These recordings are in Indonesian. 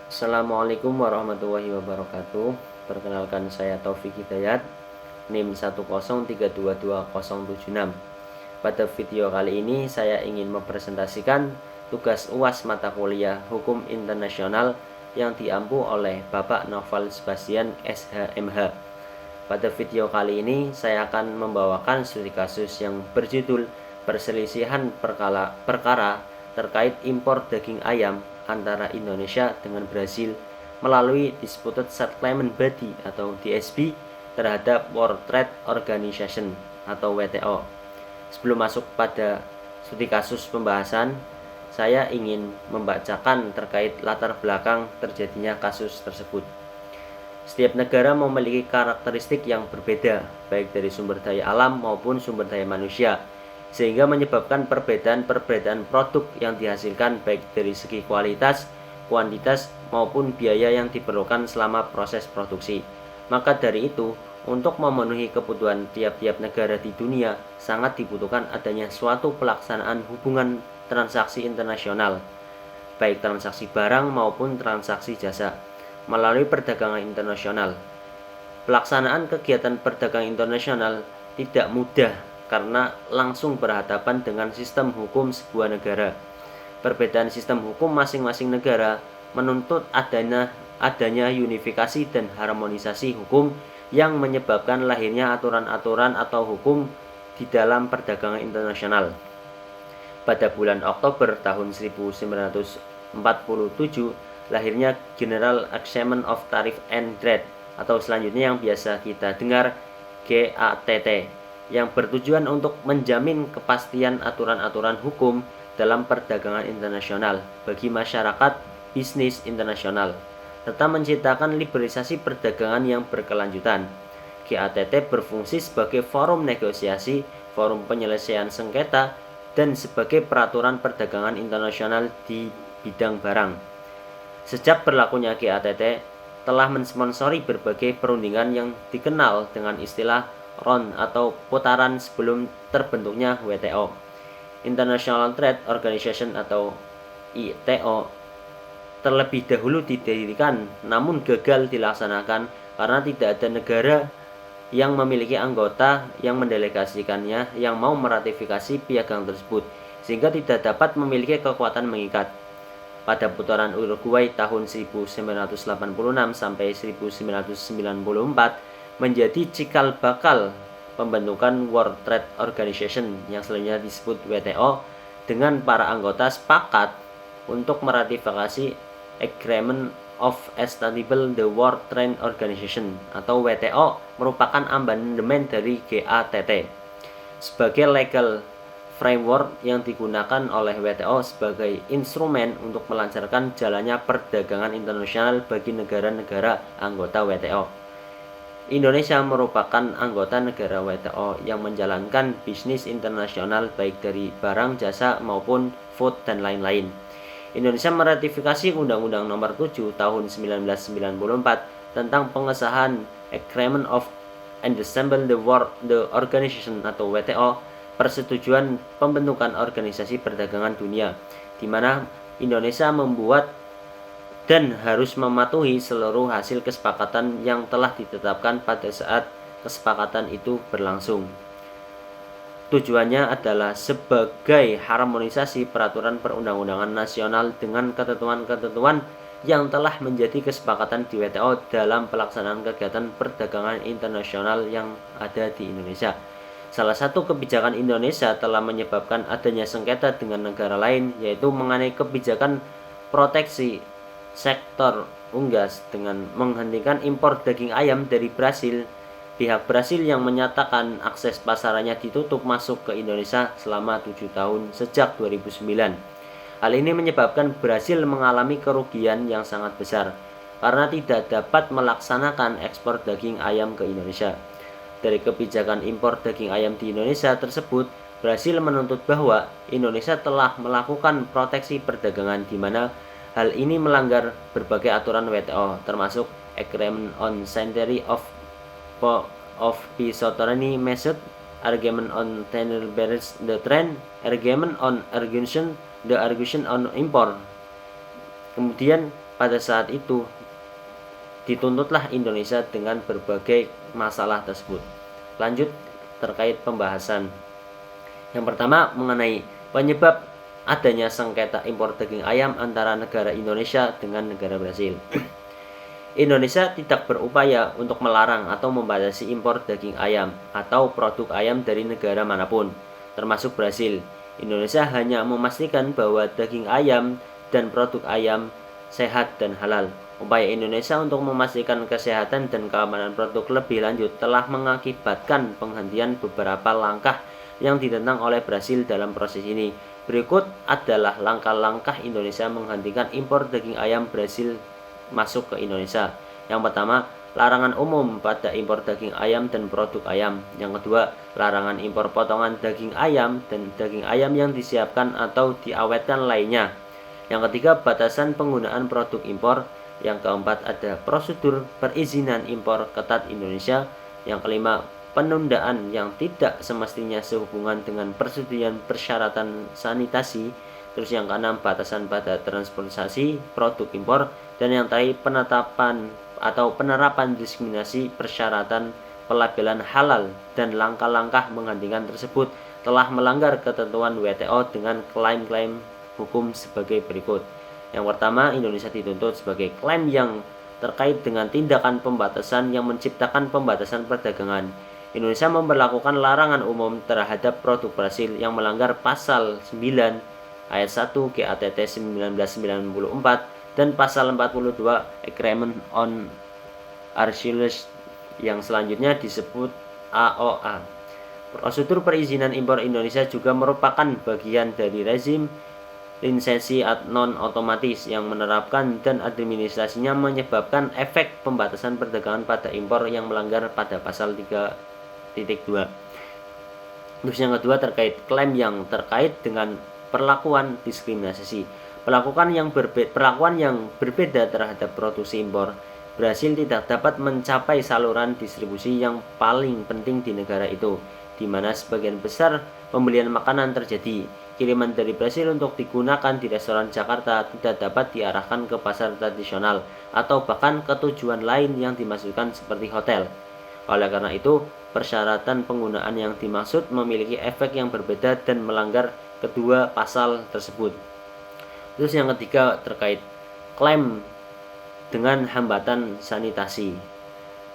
Assalamualaikum warahmatullahi wabarakatuh. Perkenalkan, saya Taufik Hidayat, NIM 103222076. Pada video kali ini saya ingin mempresentasikan tugas UAS mata kuliah Hukum Internasional yang diampu oleh Bapak Noval Sebastian SHMH. Pada video kali ini saya akan membawakan studi kasus yang berjudul perselisihan perkara terkait impor daging ayam antara Indonesia dengan Brasil melalui Disputed Settlement Body atau DSB terhadap World Trade Organization atau WTO. Sebelum masuk pada studi kasus pembahasan, saya ingin membacakan terkait latar belakang terjadinya kasus tersebut. Setiap negara memiliki karakteristik yang berbeda, baik dari sumber daya alam maupun sumber daya manusia, sehingga menyebabkan perbedaan produk yang dihasilkan baik dari segi kualitas, kuantitas, maupun biaya yang diperlukan selama proses produksi. Maka dari itu, untuk memenuhi kebutuhan tiap-tiap negara di dunia, sangat dibutuhkan adanya suatu pelaksanaan hubungan transaksi internasional, baik transaksi barang maupun transaksi jasa, melalui perdagangan internasional. Pelaksanaan kegiatan perdagangan internasional tidak mudah karena langsung berhadapan dengan sistem hukum sebuah negara. Perbedaan sistem hukum masing-masing negara menuntut adanya unifikasi dan harmonisasi hukum yang menyebabkan lahirnya aturan-aturan atau hukum di dalam perdagangan internasional. Pada bulan Oktober tahun 1947, lahirnya General Agreement of Tariff and Trade atau selanjutnya yang biasa kita dengar GATT, yang bertujuan untuk menjamin kepastian aturan-aturan hukum dalam perdagangan internasional bagi masyarakat bisnis internasional, serta menciptakan liberalisasi perdagangan yang berkelanjutan. GATT berfungsi sebagai forum negosiasi, forum penyelesaian sengketa, dan sebagai peraturan perdagangan internasional di bidang barang. Sejak berlakunya GATT telah mensponsori berbagai perundingan yang dikenal dengan istilah round atau putaran sebelum terbentuknya WTO. International Trade Organization atau ITO terlebih dahulu didirikan namun gagal dilaksanakan karena tidak ada negara yang memiliki anggota yang mendelegasikannya yang mau meratifikasi piagam tersebut, sehingga tidak dapat memiliki kekuatan mengikat. Pada putaran Uruguay tahun 1986 sampai 1994 menjadi cikal bakal pembentukan World Trade Organization yang selanjutnya disebut WTO, dengan para anggota sepakat untuk meratifikasi Agreement of Establishing the World Trade Organization atau WTO, merupakan amandemen dari GATT sebagai legal framework yang digunakan oleh WTO sebagai instrumen untuk melancarkan jalannya perdagangan internasional bagi negara-negara anggota WTO. Indonesia merupakan anggota negara WTO yang menjalankan bisnis internasional baik dari barang, jasa, maupun food dan lain-lain. Indonesia meratifikasi Undang-Undang Nomor 7 Tahun 1994 tentang pengesahan Agreement of Establishing the Organization atau WTO, persetujuan pembentukan organisasi perdagangan dunia, di mana Indonesia membuat dan harus mematuhi seluruh hasil kesepakatan yang telah ditetapkan pada saat kesepakatan itu berlangsung. Tujuannya adalah sebagai harmonisasi peraturan perundang-undangan nasional dengan ketentuan-ketentuan yang telah menjadi kesepakatan di WTO dalam pelaksanaan kegiatan perdagangan internasional yang ada di Indonesia. Salah satu kebijakan Indonesia telah menyebabkan adanya sengketa dengan negara lain, yaitu mengenai kebijakan proteksi sektor unggas dengan menghentikan impor daging ayam dari Brasil. Pihak Brasil yang menyatakan akses pasarannya ditutup masuk ke Indonesia selama 7 tahun sejak 2009. Hal ini menyebabkan Brasil mengalami kerugian yang sangat besar karena tidak dapat melaksanakan ekspor daging ayam ke Indonesia. Dari kebijakan impor daging ayam di Indonesia tersebut, Brasil menuntut bahwa Indonesia telah melakukan proteksi perdagangan, di mana hal ini melanggar berbagai aturan WTO, termasuk Agreement on Century of Pisotony Method, Agreement on Tenor Barriers the Trend, Agreement on Argution on Import. Kemudian pada saat itu dituntutlah Indonesia dengan berbagai masalah tersebut. Lanjut terkait pembahasan. Yang pertama mengenai penyebab adanya sengketa impor daging ayam antara negara Indonesia dengan negara Brasil. Indonesia tidak berupaya untuk melarang atau membatasi impor daging ayam atau produk ayam dari negara manapun, termasuk Brasil. Indonesia hanya memastikan bahwa daging ayam dan produk ayam sehat dan halal. Upaya Indonesia untuk memastikan kesehatan dan keamanan produk lebih lanjut telah mengakibatkan penghentian beberapa langkah yang ditentang oleh Brasil dalam proses ini. Berikut adalah langkah-langkah Indonesia menghentikan impor daging ayam Brasil masuk ke Indonesia. Yang pertama, larangan umum pada impor daging ayam dan produk ayam. Yang kedua, larangan impor potongan daging ayam dan daging ayam yang disiapkan atau diawetkan lainnya. Yang ketiga, batasan penggunaan produk impor. Yang keempat, ada prosedur perizinan impor ketat Indonesia. Yang kelima, penundaan yang tidak semestinya sehubungan dengan persetujuan persyaratan sanitasi. Terus yang keenam, batasan pada transportasi produk impor. Dan yang terakhir, penetapan atau penerapan diskriminasi persyaratan pelabelan halal dan langkah-langkah menghentikan tersebut telah melanggar ketentuan WTO dengan klaim-klaim hukum sebagai berikut. Yang pertama, Indonesia dituntut sebagai klaim yang terkait dengan tindakan pembatasan yang menciptakan pembatasan perdagangan. Indonesia memberlakukan larangan umum terhadap produk Brasil yang melanggar pasal 9 ayat 1 GATT 1994 dan pasal 42 Agreement on Archilles yang selanjutnya disebut AOA. Prosedur perizinan impor Indonesia juga merupakan bagian dari rezim lisensi non otomatis yang menerapkan dan administrasinya menyebabkan efek pembatasan perdagangan pada impor yang melanggar pada pasal 3.2. Terus yang kedua terkait klaim yang terkait dengan perlakuan diskriminasi. Perlakuan yang berbeda terhadap produksi impor. Brasil tidak dapat mencapai saluran distribusi yang paling penting di negara itu, di mana sebagian besar pembelian makanan terjadi. Kiriman dari Brasil untuk digunakan di restoran Jakarta tidak dapat diarahkan ke pasar tradisional atau bahkan ke tujuan lain yang dimaksudkan seperti hotel. Oleh karena itu, persyaratan penggunaan yang dimaksud memiliki efek yang berbeda dan melanggar kedua pasal tersebut. Terus yang ketiga terkait klaim dengan hambatan sanitasi.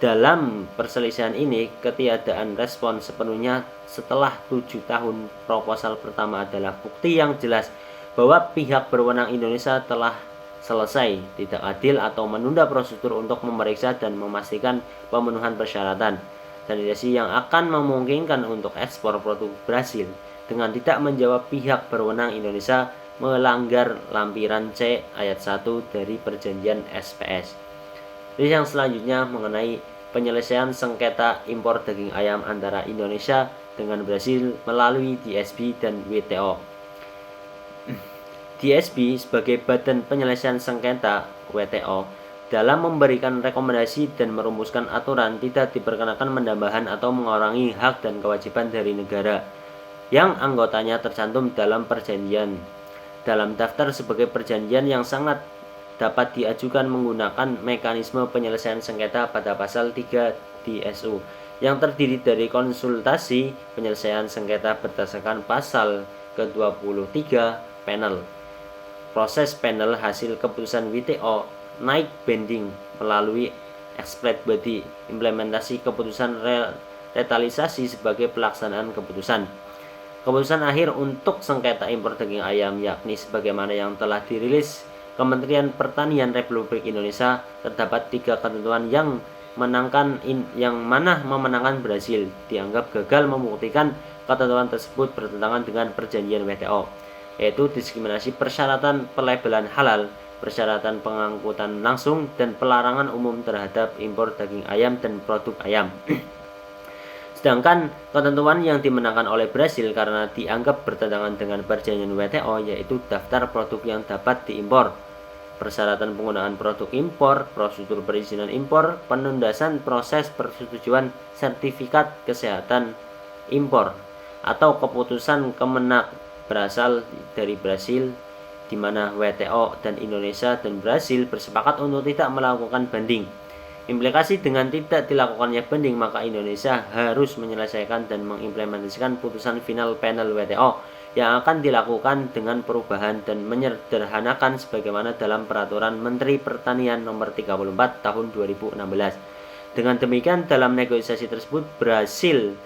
Dalam perselisihan ini, ketiadaan respon sepenuhnya setelah 7 tahun proposal pertama adalah bukti yang jelas bahwa pihak berwenang Indonesia telah selesai, tidak adil atau menunda prosedur untuk memeriksa dan memastikan pemenuhan persyaratan sanitasi yang akan memungkinkan untuk ekspor produk Brasil dengan tidak menjawab pihak berwenang Indonesia melanggar lampiran C ayat 1 dari perjanjian SPS. Jadi yang selanjutnya mengenai penyelesaian sengketa impor daging ayam antara Indonesia dengan Brasil melalui DSB dan WTO. DSB sebagai badan penyelesaian sengketa WTO dalam memberikan rekomendasi dan merumuskan aturan tidak diperkenakan menambahkan atau mengurangi hak dan kewajiban dari negara yang anggotanya tercantum dalam perjanjian. Dalam daftar sebagai perjanjian yang sangat dapat diajukan menggunakan mekanisme penyelesaian sengketa pada pasal 3 DSU yang terdiri dari konsultasi penyelesaian sengketa berdasarkan pasal ke-23 panel. Proses panel hasil keputusan WTO naik banding melalui expert body implementasi keputusan retalisasi sebagai pelaksanaan keputusan. Keputusan akhir untuk sengketa impor daging ayam yakni sebagaimana yang telah dirilis Kementerian Pertanian Republik Indonesia, terdapat 3 ketentuan yang mana memenangkan Brasil dianggap gagal membuktikan ketentuan tersebut bertentangan dengan perjanjian WTO, yaitu diskriminasi persyaratan pelabelan halal, persyaratan pengangkutan langsung, dan pelarangan umum terhadap impor daging ayam dan produk ayam. Sedangkan ketentuan yang dimenangkan oleh Brasil karena dianggap bertentangan dengan perjanjian WTO yaitu daftar produk yang dapat diimpor, persyaratan penggunaan produk impor, prosedur perizinan impor, penuntasan proses persetujuan sertifikat kesehatan impor, atau keputusan Kemenak berasal dari Brasil di mana WTO dan Indonesia dan Brasil bersepakat untuk tidak melakukan banding. Implikasi dengan tidak dilakukannya banding, maka Indonesia harus menyelesaikan dan mengimplementasikan putusan final panel WTO yang akan dilakukan dengan perubahan dan menyederhanakan sebagaimana dalam Peraturan Menteri Pertanian Nomor 34 Tahun 2016. Dengan demikian, dalam negosiasi tersebut Brasil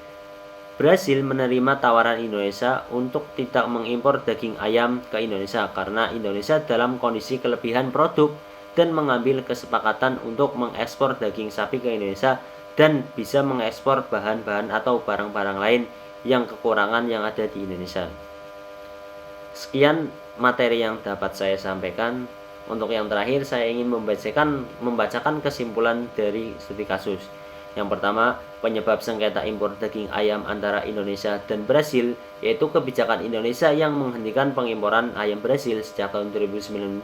menerima tawaran Indonesia untuk tidak mengimpor daging ayam ke Indonesia karena Indonesia dalam kondisi kelebihan produk dan mengambil kesepakatan untuk mengekspor daging sapi ke Indonesia dan bisa mengekspor bahan-bahan atau barang-barang lain yang kekurangan yang ada di Indonesia. Sekian materi yang dapat saya sampaikan. Untuk yang terakhir, saya ingin membacakan kesimpulan dari studi kasus. Yang pertama, penyebab sengketa impor daging ayam antara Indonesia dan Brasil yaitu kebijakan Indonesia yang menghentikan pengimporan ayam Brasil sejak tahun 2009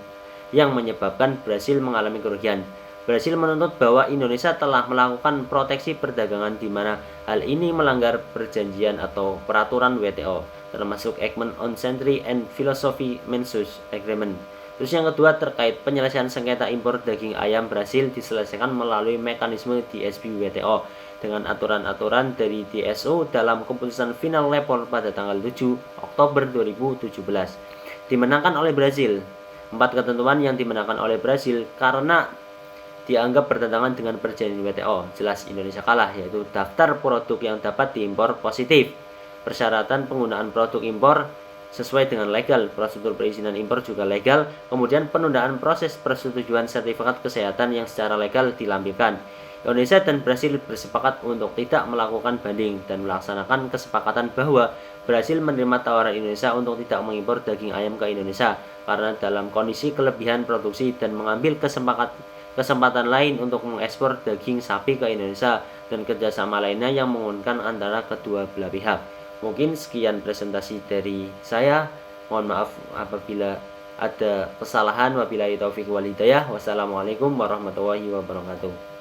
yang menyebabkan Brasil mengalami kerugian. Brasil menuntut bahwa Indonesia telah melakukan proteksi perdagangan di mana hal ini melanggar perjanjian atau peraturan WTO, termasuk Agreement on Century and Philosophy Mensus Agreement. Terus yang kedua, terkait penyelesaian sengketa impor daging ayam Brasil diselesaikan melalui mekanisme DSP WTO dengan aturan-aturan dari DSO dalam keputusan final lapor pada tanggal 7 Oktober 2017 dimenangkan oleh Brasil. 4 ketentuan yang dimenangkan oleh Brasil karena dianggap bertentangan dengan perjanjian WTO. Jelas Indonesia kalah, yaitu daftar produk yang dapat diimpor positif, persyaratan penggunaan produk impor sesuai dengan legal, prosedur perizinan impor juga legal, kemudian penundaan proses persetujuan sertifikat kesehatan yang secara legal dilampirkan. Indonesia dan Brasil bersepakat untuk tidak melakukan banding dan melaksanakan kesepakatan bahwa Brasil menerima tawaran Indonesia untuk tidak mengimpor daging ayam ke Indonesia karena dalam kondisi kelebihan produksi dan mengambil kesempatan lain untuk mengekspor daging sapi ke Indonesia dan kerjasama lainnya yang menguntungkan antara kedua belah pihak. Mungkin sekian presentasi dari saya. Mohon maaf apabila ada kesalahan. Wabillahi taufiq wal hidayah. Wassalamualaikum warahmatullahi wabarakatuh.